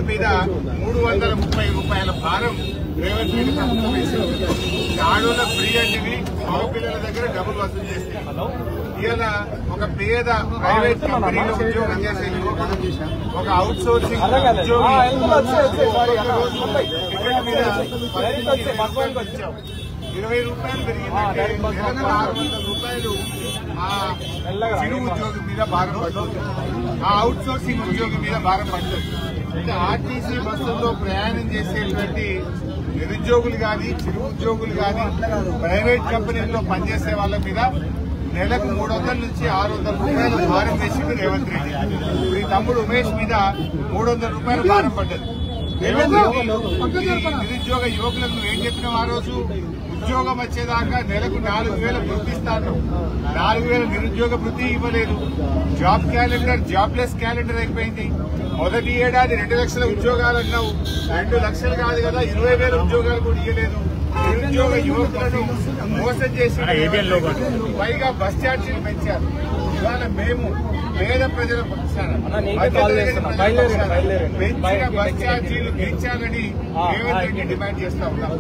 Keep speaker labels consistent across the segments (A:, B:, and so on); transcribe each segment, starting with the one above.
A: కార్మికుడి మీద 330 రూపాయల భారం రేవంత్ రెడ్డి ప్రభుత్వం వేసింది. ఆడోళ్ళ ఫ్రీ అంటివి మగపిల్లల దగ్గర డబ్బులు వసూలు చేస్తారు. ఇవాళ ఒక పేద ప్రైవేట్ కంపెనీలో ఉద్యోగం చేసే యువకుడు ఒక అవుట్ సోర్సింగ్ ఉద్యోగి టికెట్ మీద 20 రూపాయలు పెరిగిందంటే 600 రూపాయలు ఆ చిరు ఉద్యోగి మీద భారం పడుతుంది, ఆ అవుట్ సోర్సింగ్ ఉద్యోగి మీద భారం పడుతుంది. అంటే ఆర్టీసీ బస్సుల్లో ప్రయాణం చేసేటువంటి నిరుద్యోగులు కానీ చిరు ఉద్యోగులు కానీ ప్రైవేట్ కంపెనీల్లో పనిచేసే వాళ్ళ మీద నెలకు 300 నుంచి 600 రూపాయలు భారం వేసింది రేవంత్ రెడ్డి. ఇప్పుడు ఈ తమ్ముడు ఉమేష్ మీద 300 రూపాయలు భారం పడ్డది. రేవంత్ రెడ్డి నిరుద్యోగ యువకులకు నువ్వేం చెప్పినావు? ఆ రోజు ఉద్యోగం వచ్చేదాకా నెలకు 4,000 వృత్తి ఇస్తాను, 4,000 నిరుద్యోగ వృత్తి ఇవ్వలేదు. జాబ్ క్యాలెండర్ జాబ్లెస్ క్యాలెండర్ అయిపోయింది. మొదటి ఏడాది 2 లక్షల ఉద్యోగాలు అన్నావు, 2 లక్షలు కాదు కదా 20,000 ఉద్యోగాలు కూడా ఇవ్వలేదు. నిరుద్యోగ యువకులను మోసం చేసి పైగా బస్ ఛార్జీలు పెంచారు. ఇవాళ మేము పేద ప్రజల పక్షాన పెంచిన బస్ ఛార్జీలు పెంచాలని రేవంత్ రెడ్డి డిమాండ్ చేస్తా ఉన్నాం.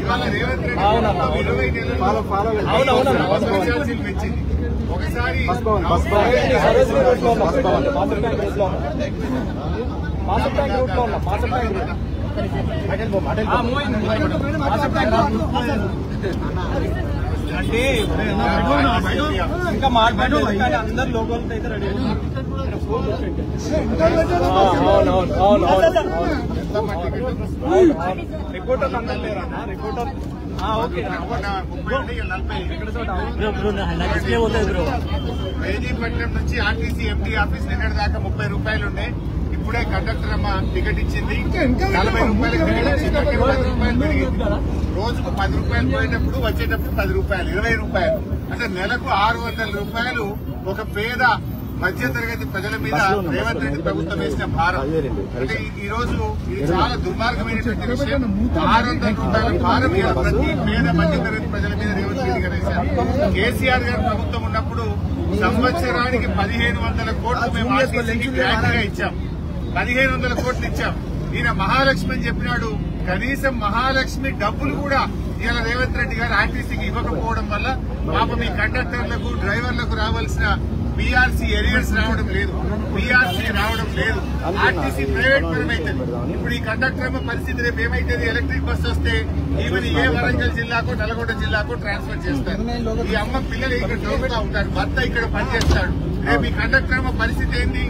A: ఇవాళ రేవంత్ రెడ్డి 20 నెలలు బస్ ఛార్జీలు పెంచింది. ఒకసారి
B: అంటే ఇంకా మాట్లాడారు కానీ అందరు లోకల్ అయితే రెడీ. రిపోర్టర్ అందరు లేరా? Reporter okay.
A: మెహదీపట్నం నుంచి ఆర్టీసీ ఎండీ ఆఫీస్ నిన్నటి దాకా 30 రూపాయలు ఉండే. ఇప్పుడే కండక్టర్ అమ్మ టికెట్ ఇచ్చింది, 40 రూపాయలకు టికెట్ ఇచ్చింది. 10 రూపాయలు పెరిగింది. రోజుకు 10 రూపాయలు పోయేటప్పుడు వచ్చేటప్పుడు 10 రూపాయలు, 20 రూపాయలు. అంటే నెలకు 600 రూపాయలు ఒక పేద మధ్యతరగతి ప్రజల మీద రేవంత్ రెడ్డి ప్రభుత్వం వేసిన భారం. అంటే ఈ రోజు ఇది చాలా దుర్మార్గమైనటువంటి విషయం. 600 రూపాయల భారం ప్రతి పేద మధ్యతరగతి ప్రజల మీద రేవంత్ రెడ్డి గారు వేశారు. కేసీఆర్ గారు ప్రభుత్వం ఉన్నప్పుడు సంవత్సరానికి 1,500 కోట్లు మేము ఆర్టీసీకి గ్రాంట్ గా ఇచ్చాం, 1,500 కోట్లు ఇచ్చాం. ఈయన మహాలక్ష్మి అని చెప్పినాడు. కనీసం మహాలక్ష్మి డబ్బులు కూడా ఇవాళ రేవంత్ రెడ్డి గారు ఆర్టీసీకి ఇవ్వకపోవడం వల్ల పాపం ఈ కండక్టర్లకు డ్రైవర్లకు రావాల్సిన పీఆర్సీ ఎరియర్స్ రావడం లేదు, పీఆర్సీ రావడం లేదు. ఆర్టీసీ ప్రైవేట్ పరమైతుంది. ఇప్పుడు ఈ కండక్టర్ పరిస్థితి రేపు ఏమైతుంది? ఎలక్ట్రిక్ బస్ వస్తే ఈవెన్ ఏ వరంగల్ జిల్లాకో నల్గొండ జిల్లాకో ట్రాన్స్ఫర్ చేస్తారు. ఈ అమ్మ పిల్లలు ఇక్కడ చదువుతా ఉంటారు, భర్త ఇక్కడ పనిచేస్తాడు. రేపు ఈ కండక్టర్ పరిస్థితి ఏంది?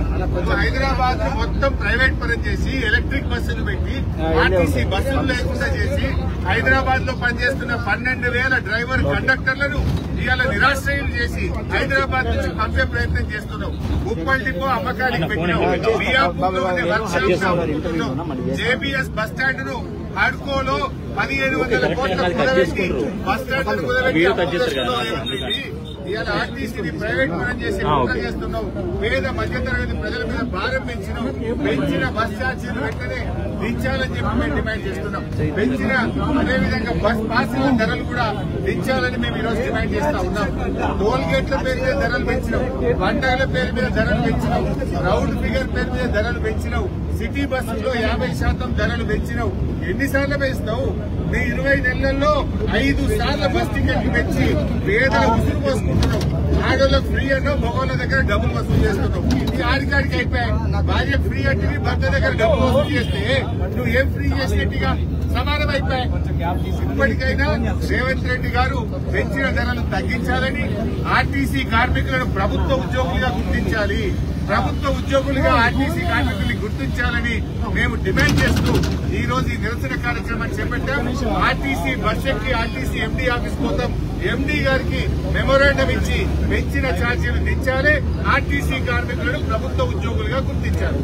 A: హైదరాబాద్ లో మొత్తం ప్రైవేట్ పరం చేసి ఎలక్ట్రిక్ బస్సులు పెట్టి ఆర్టీసీ బస్సులు లేకుండా చేసి హైదరాబాద్ లో పనిచేస్తున్న 12,000 డ్రైవర్ కండక్టర్లను ఇవాళ నిరాశ్రయం చేసి హైదరాబాద్ నుంచి పంపే ప్రయత్నం చేస్తున్నాం. ఉప్పల్ డిపో అమ్మకానికి పెట్టినాం, మియాపూర్లో ఉండే work shop JBS bus stand ను హడ్కోలో 1,700 కోట్ల కుదబెట్టి బస్ స్టాండ్ కుదబెట్టి ఇవాళ ఆర్టీసీని ప్రైవేట్ పరం చేసి కుట్ర చేస్తున్నావు. పేద మధ్యతరగతి ప్రజల మీద భారం పెంచినావు. పెంచిన బస్ ఛార్జీలు వెంటనే దించాలని చెప్పి మేము డిమాండ్ చేస్తున్నాం. పెంచిన అదేవిధంగా బస్ పాసుల ధరలు కూడా దించాలని మేము ఈ రోజు డిమాండ్ చేస్తా ఉన్నాం. టోల్ గేట్ల పేరు మీద ధరలు పెంచినావు, పంటల పేరు మీద ధరలు పెంచినావు, రౌండ్ ఫిగర్ పేరు మీద ధరలు పెంచినావు, సిటీ బస్సుల్లో 50% ధరలు పెంచినావు. ఎన్నిసార్లు పెంచుతావు? నీ 20 నెలల్లో 5 సార్లు బస్ టికెట్లు పెంచి పేదల ఉసురు పోసుకుంటున్నావు. ఆడోళ్ళకు ఫ్రీ అన్నావు, మగవాళ్ళ దగ్గర డబ్బులు వసూలు చేస్తున్నావు. ఈ ఆడికాడికి అయిపోయాయి. భార్య ఫ్రీ అంటే భర్త దగ్గర డబ్బులు వసూలు చేస్తే నువ్వు ఏం ఫ్రీ చేసినట్టుగా సమానం అయిపోయాయి. ఇప్పటికైనా రేవంత్ రెడ్డి గారు పెంచిన ధరలు తగ్గించాలని, ఆర్టీసీ కార్మికులను ప్రభుత్వ ఉద్యోగులుగా గుర్తించాలి, ప్రభుత్వ ఉద్యోగులుగా ఆర్టీసీ కార్మికుల్ని గుర్తించాలని మేము డిమాండ్ చేస్తూ ఈ రోజు ఈ నిరసన కార్యక్రమాన్ని చేపట్టాం. ఆర్టీసీ బస్ ఎక్కి ఆర్టీసీ ఎండీ ఆఫీస్ కోసం ఎండీ గారికి మెమోరాండం ఇచ్చి పెంచిన ఛార్జీలు దించాలి, ఆర్టీసీ కార్మికులను ప్రభుత్వ ఉద్యోగులుగా గుర్తించాలి.